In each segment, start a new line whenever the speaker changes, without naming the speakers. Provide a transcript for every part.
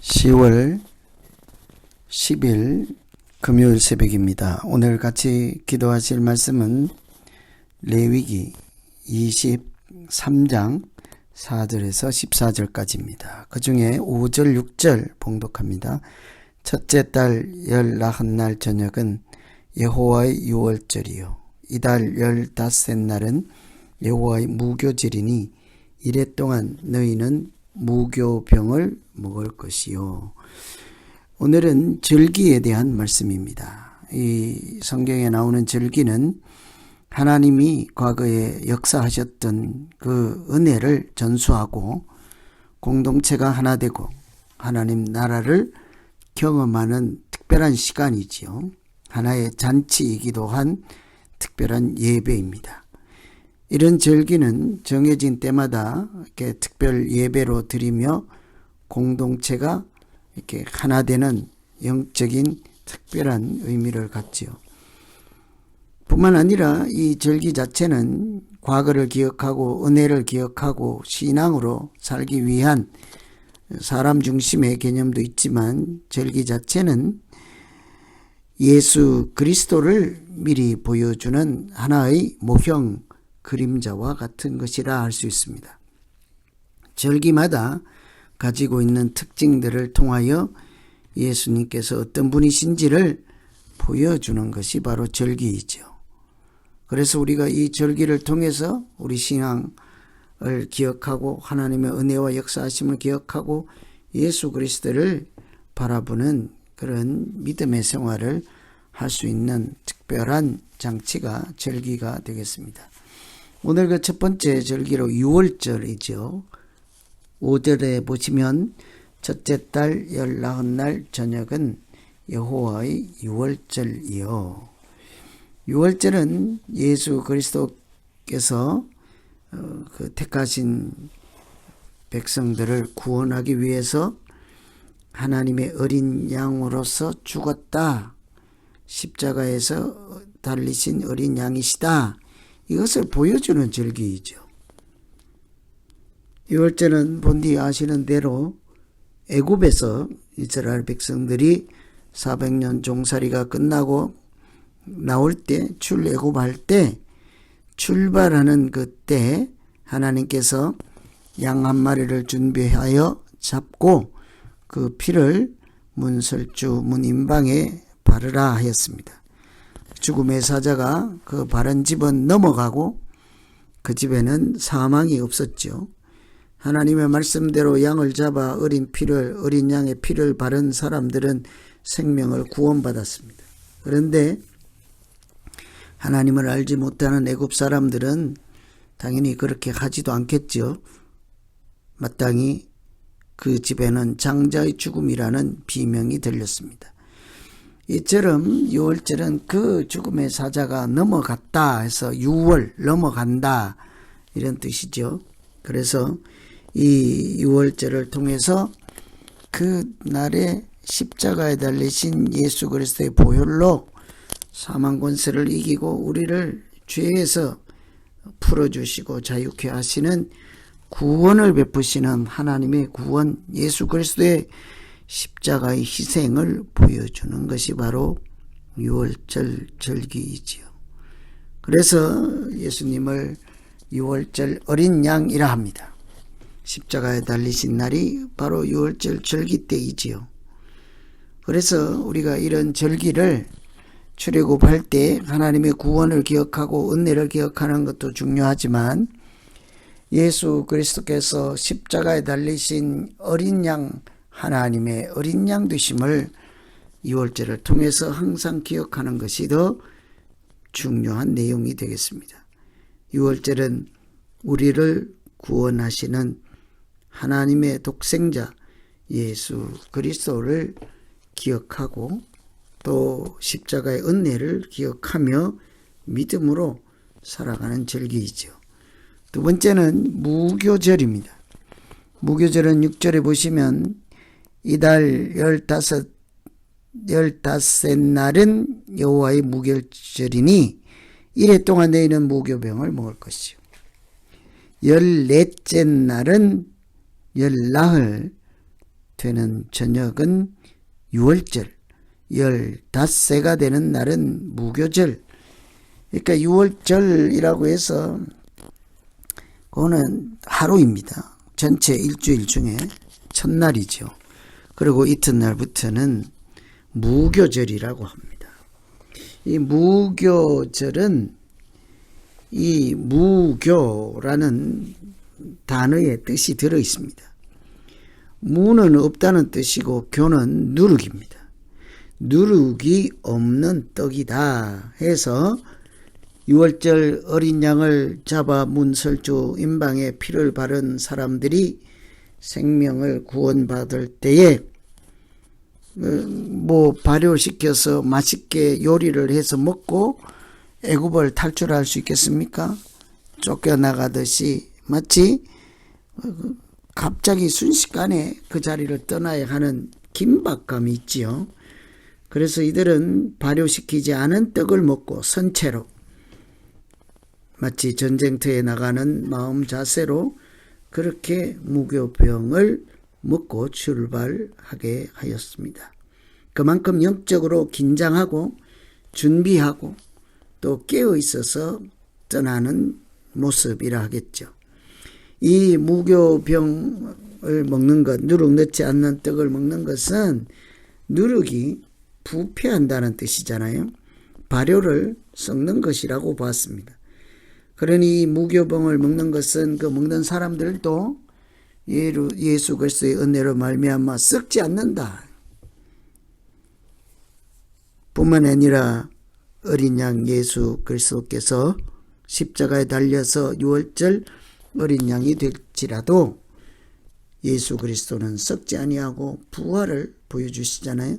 10월 10일 금요일 새벽입니다. 오늘 같이 기도하실 말씀은 레위기 23장 4절에서 14절까지입니다. 그 중에 5절 6절 봉독합니다. 첫째 달 19날 저녁은 여호와의 유월절이요 이달 15날은 여호와의 무교절이니 이래 동안 너희는 무교병을 먹을 것이요. 오늘은 절기에 대한 말씀입니다. 이 성경에 나오는 절기는 하나님이 과거에 역사하셨던 그 은혜를 전수하고 공동체가 하나 되고 하나님 나라를 경험하는 특별한 시간이지요. 하나의 잔치이기도 한 특별한 예배입니다. 이런 절기는 정해진 때마다 이렇게 특별 예배로 드리며 공동체가 이렇게 하나 되는 영적인 특별한 의미를 갖지요. 뿐만 아니라 이 절기 자체는 과거를 기억하고 은혜를 기억하고 신앙으로 살기 위한 사람 중심의 개념도 있지만 절기 자체는 예수 그리스도를 미리 보여주는 하나의 모형 그림자와 같은 것이라 할 수 있습니다. 절기마다 가지고 있는 특징들을 통하여 예수님께서 어떤 분이신지를 보여주는 것이 바로 절기이죠. 그래서 우리가 이 절기를 통해서 우리 신앙을 기억하고 하나님의 은혜와 역사하심을 기억하고 예수 그리스도를 바라보는 그런 믿음의 생활을 할 수 있는 특별한 장치가 절기가 되겠습니다. 오늘 그 첫 번째 절기로 유월절이죠. 5절에 보시면 첫째 달 19날 저녁은 여호와의 유월절이요. 유월절은 예수 그리스도께서 그 택하신 백성들을 구원하기 위해서 하나님의 어린 양으로서 죽었다. 십자가에서 달리신 어린 양이시다. 이것을 보여주는 절기이죠. 유월절은 본디 아시는 대로 애굽에서 이스라엘 백성들이 400년 종살이가 끝나고 나올 때 출애굽할 때 출발하는 그때 하나님께서 양 한 마리를 준비하여 잡고 그 피를 문설주 문인방에 바르라 하였습니다. 죽음의 사자가 그 바른 집은 넘어가고 그 집에는 사망이 없었죠. 하나님의 말씀대로 양을 잡아 어린 양의 피를 바른 사람들은 생명을 구원받았습니다. 그런데 하나님을 알지 못하는 애굽 사람들은 당연히 그렇게 하지도 않겠죠. 마땅히 그 집에는 장자의 죽음이라는 비명이 들렸습니다. 이처럼 유월절은 그 죽음의 사자가 넘어갔다 해서 유월 넘어간다 이런 뜻이죠. 그래서 이 유월절을 통해서 그 날에 십자가에 달리신 예수 그리스도의 보혈로 사망 권세를 이기고 우리를 죄에서 풀어주시고 자유케 하시는 구원을 베푸시는 하나님의 구원 예수 그리스도의 십자가의 희생을 보여주는 것이 바로 유월절 절기이지요. 그래서 예수님을 유월절 어린 양이라 합니다. 십자가에 달리신 날이 바로 유월절 절기 때이지요. 그래서 우리가 이런 절기를 출애굽할 때 하나님의 구원을 기억하고 은혜를 기억하는 것도 중요하지만 예수 그리스도께서 십자가에 달리신 어린 양 하나님의 어린 양 되심을 유월절을 통해서 항상 기억하는 것이 더 중요한 내용이 되겠습니다. 유월절은 우리를 구원하시는 하나님의 독생자 예수 그리스도를 기억하고 또 십자가의 은혜를 기억하며 믿음으로 살아가는 절기이죠. 두 번째는 무교절입니다. 무교절은 6절에 보시면 이달 15날은 여호와의 무교절이니 이래 동안 너희는 무교병을 먹을 것이요. 14째 날은 열나흘 되는 저녁은 유월절, 15세가 되는 날은 무교절. 그러니까 유월절이라고 해서 그거는 하루입니다. 전체 일주일 중에 첫날이죠. 그리고 이튿날부터는 무교절이라고 합니다. 이 무교절은 이 무교라는 단어의 뜻이 들어 있습니다. 무는 없다는 뜻이고 교는 누룩입니다. 누룩이 없는 떡이다 해서 유월절 어린 양을 잡아 문설주 임방에 피를 바른 사람들이 생명을 구원받을 때에 발효시켜서 맛있게 요리를 해서 먹고 애굽을 탈출할 수 있겠습니까? 쫓겨나가듯이 마치 갑자기 순식간에 그 자리를 떠나야 하는 긴박감이 있지요. 그래서 이들은 발효시키지 않은 떡을 먹고 선체로 마치 전쟁터에 나가는 마음 자세로 그렇게 무교병을 먹고 출발하게 하였습니다. 그만큼 영적으로 긴장하고 준비하고 또 깨어 있어서 떠나는 모습이라 하겠죠. 이 무교병을 먹는 것, 누룩 넣지 않는 떡을 먹는 것은 누룩이 부패한다는 뜻이잖아요. 발효를 섞는 것이라고 봤습니다. 그러니 무교병을 먹는 것은 그 먹는 사람들도 예수 그리스도의 은혜로 말미암아 썩지 않는다. 뿐만 아니라 어린 양 예수 그리스도께서 십자가에 달려서 유월절 어린 양이 될지라도 예수 그리스도는 썩지 아니하고 부활을 보여주시잖아요.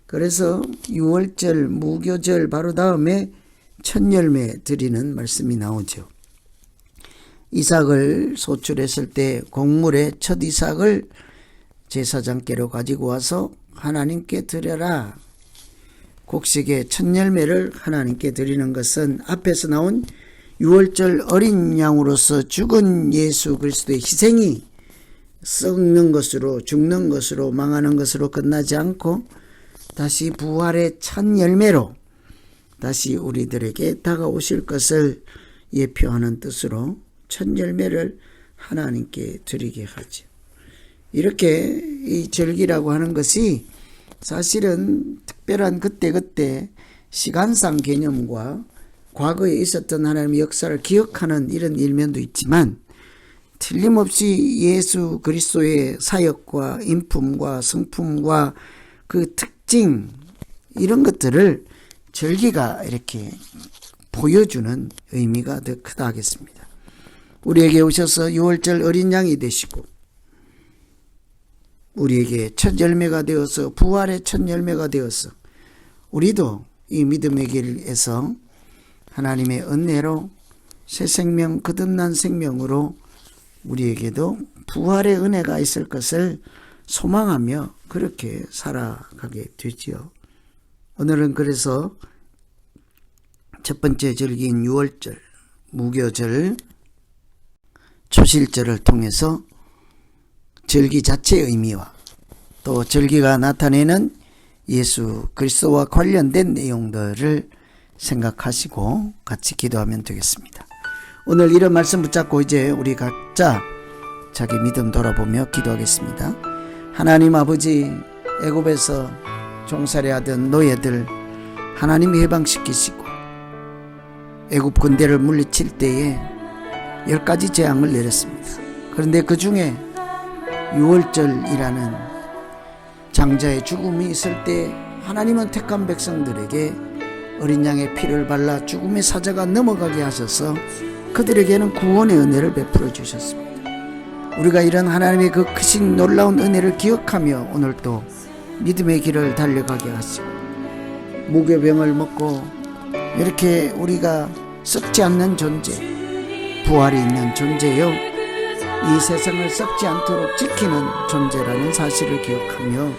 그래서 유월절 무교절 바로 다음에 첫 열매 드리는 말씀이 나오죠. 이삭을 소출했을 때 곡물의 첫 이삭을 제사장께로 가지고 와서 하나님께 드려라. 곡식의 첫 열매를 하나님께 드리는 것은 앞에서 나온 유월절 어린 양으로서 죽은 예수 그리스도의 희생이 썩는 것으로, 죽는 것으로, 망하는 것으로 끝나지 않고 다시 부활의 첫 열매로 다시 우리들에게 다가오실 것을 예표하는 뜻으로 첫 열매를 하나님께 드리게 하죠. 이렇게 이 절기라고 하는 것이 사실은 특별한 그때그때 시간상 개념과 과거에 있었던 하나님의 역사를 기억하는 이런 일면도 있지만 틀림없이 예수 그리스도의 사역과 인품과 성품과 그 특징 이런 것들을 절기가 이렇게 보여주는 의미가 더 크다 하겠습니다. 우리에게 오셔서 유월절 어린 양이 되시고 우리에게 첫 열매가 되어서 부활의 첫 열매가 되어서 우리도 이 믿음의 길에서 하나님의 은혜로 새 생명 거듭난 생명으로 우리에게도 부활의 은혜가 있을 것을 소망하며 그렇게 살아가게 되지요. 오늘은 그래서 첫 번째 절기인 유월절, 무교절, 초실절을 통해서 절기 자체의 의미와 또 절기가 나타내는 예수 그리스도와 관련된 내용들을 생각하시고 같이 기도하면 되겠습니다. 오늘 이런 말씀 붙잡고 이제 우리 각자 자기 믿음 돌아보며 기도하겠습니다. 하나님 아버지, 애굽에서 종살이하던 노예들 하나님이 해방시키시고 애굽 군대를 물리칠 때에 10가지 재앙을 내렸습니다. 그런데 그 중에 유월절이라는 장자의 죽음이 있을 때 하나님은 택한 백성들에게 어린 양의 피를 발라 죽음의 사자가 넘어가게 하셔서 그들에게는 구원의 은혜를 베풀어 주셨습니다. 우리가 이런 하나님의 그 크신 놀라운 은혜를 기억하며 오늘도 믿음의 길을 달려가게 하시고 무교병을 먹고 이렇게 우리가 썩지 않는 존재, 부활이 있는 존재요, 이 세상을 썩지 않도록 지키는 존재라는 사실을 기억하며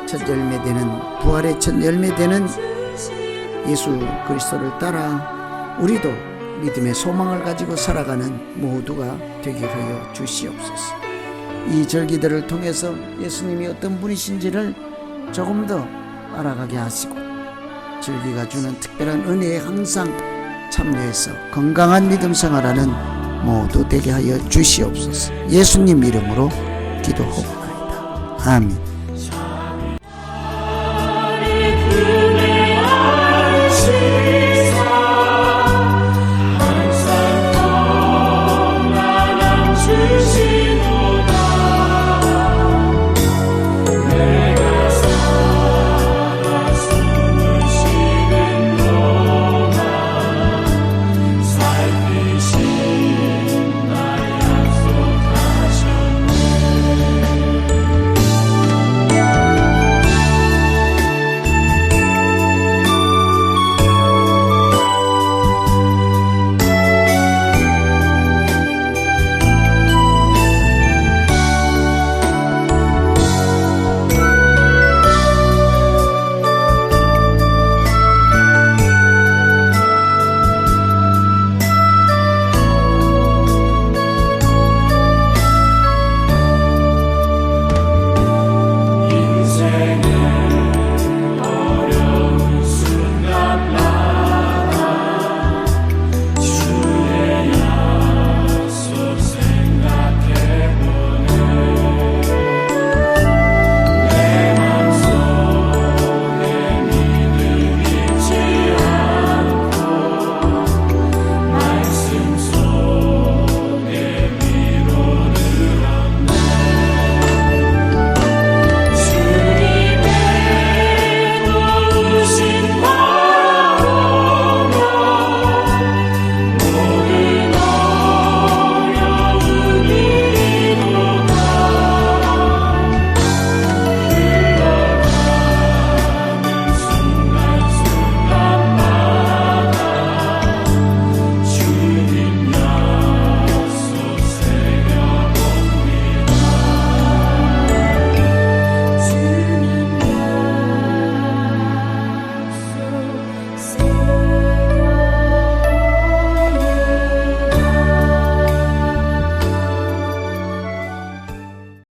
첫 열매되는, 부활의 첫 열매되는 예수 그리스도를 따라 우리도 믿음의 소망을 가지고 살아가는 모두가 되게 하여 주시옵소서. 이 절기들을 통해서 예수님이 어떤 분이신지를 조금 더 알아가게 하시고 절기가 주는 특별한 은혜에 항상 참여해서 건강한 믿음 생활하는 모두 되게 하여 주시옵소서. 예수님 이름으로 기도하옵나이다. 아멘.